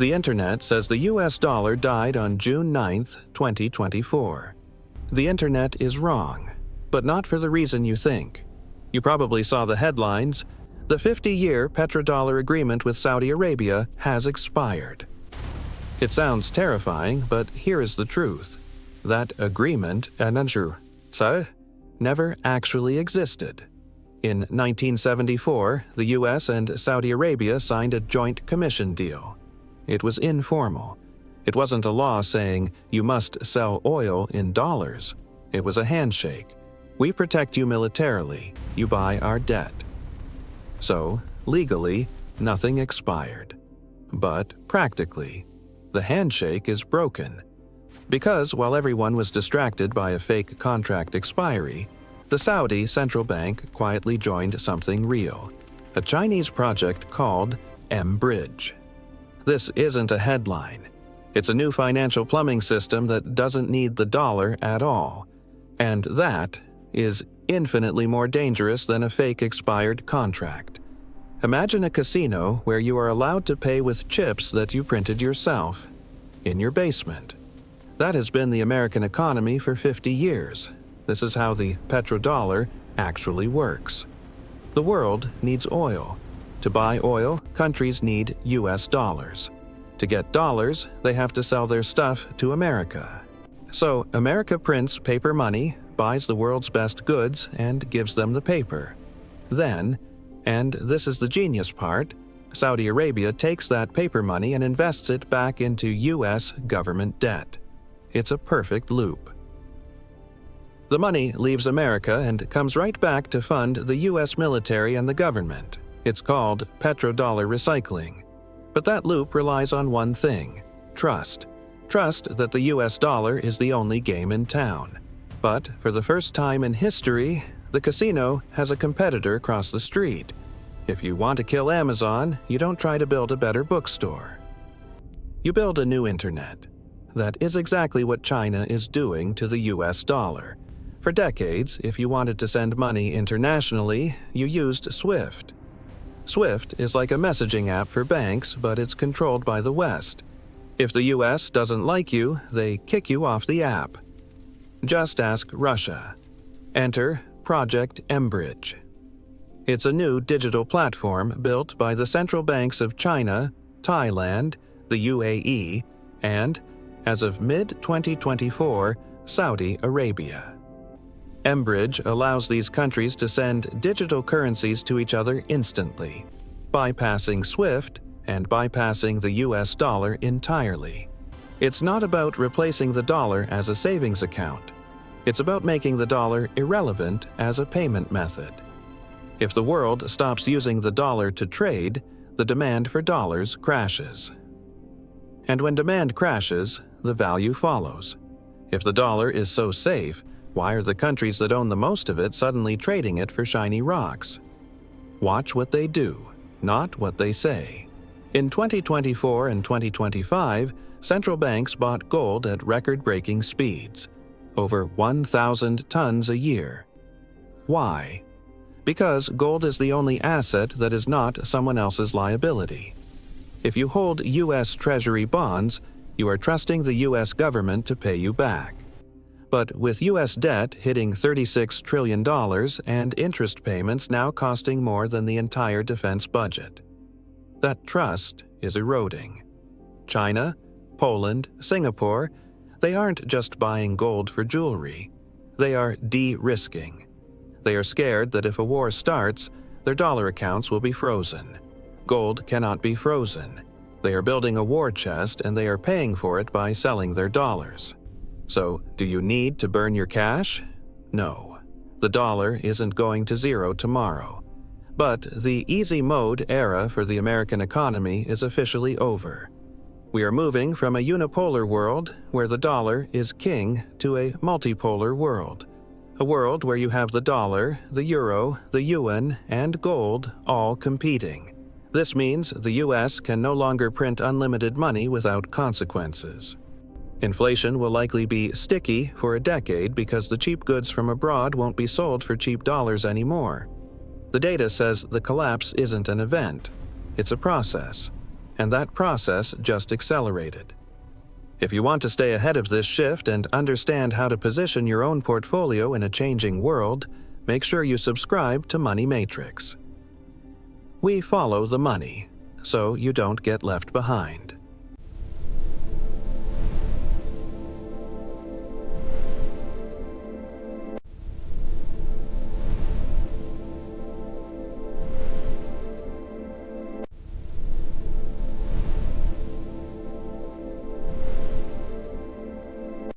The internet says the US dollar died on June 9, 2024. The internet is wrong, but not for the reason you think. You probably saw the headlines. The 50-year petrodollar agreement with Saudi Arabia has expired. It sounds terrifying, but here is the truth. That agreement, never actually existed. In 1974, the US and Saudi Arabia signed a joint commission deal. It was informal. It wasn't a law saying you must sell oil in dollars. It was a handshake. We protect you militarily. You buy our debt. So, legally, nothing expired. But practically, the handshake is broken. Because while everyone was distracted by a fake contract expiry, the Saudi central bank quietly joined something real, a Chinese project called mBridge. This isn't a headline. It's a new financial plumbing system that doesn't need the dollar at all. And that is infinitely more dangerous than a fake expired contract. Imagine a casino where you are allowed to pay with chips that you printed yourself, in your basement. That has been the American economy for 50 years. This is how the petrodollar actually works. The world needs oil. To buy oil, countries need US dollars. To get dollars, they have to sell their stuff to America. So America prints paper money, buys the world's best goods, and gives them the paper. Then, and this is the genius part, Saudi Arabia takes that paper money and invests it back into US government debt. It's a perfect loop. The money leaves America and comes right back to fund the US military and the government. It's called Petrodollar Recycling. But that loop relies on one thing: trust. Trust that the US dollar is the only game in town. But for the first time in history, the casino has a competitor across the street. If you want to kill Amazon, you don't try to build a better bookstore. You build a new internet. That is exactly what China is doing to the US dollar. For decades, if you wanted to send money internationally, you used SWIFT. SWIFT is like a messaging app for banks, but it's controlled by the West. If the US doesn't like you, they kick you off the app. Just ask Russia. Enter Project mBridge. It's a new digital platform built by the central banks of China, Thailand, the UAE, and, as of mid-2024, Saudi Arabia. mBridge allows these countries to send digital currencies to each other instantly, bypassing SWIFT and bypassing the US dollar entirely. It's not about replacing the dollar as a savings account. It's about making the dollar irrelevant as a payment method. If the world stops using the dollar to trade, the demand for dollars crashes. And when demand crashes, the value follows. If the dollar is so safe, why are the countries that own the most of it suddenly trading it for shiny rocks? Watch what they do, not what they say. In 2024 and 2025, central banks bought gold at record-breaking speeds, over 1,000 tons a year. Why? Because gold is the only asset that is not someone else's liability. If you hold U.S. Treasury bonds, you are trusting the U.S. government to pay you back. But with U.S. debt hitting $36 trillion and interest payments now costing more than the entire defense budget, that trust is eroding. China, Poland, Singapore, they aren't just buying gold for jewelry. They are de-risking. They are scared that if a war starts, their dollar accounts will be frozen. Gold cannot be frozen. They are building a war chest and they are paying for it by selling their dollars. So, do you need to burn your cash? No. The dollar isn't going to zero tomorrow. But the easy mode era for the American economy is officially over. We are moving from a unipolar world, where the dollar is king, to a multipolar world. A world where you have the dollar, the euro, the yuan, and gold all competing. This means the US can no longer print unlimited money without consequences. Inflation will likely be sticky for a decade because the cheap goods from abroad won't be sold for cheap dollars anymore. The data says the collapse isn't an event, it's a process. and that process just accelerated. If you want to stay ahead of this shift and understand how to position your own portfolio in a changing world, make sure you subscribe to Money Matrix. We follow the money, so you don't get left behind.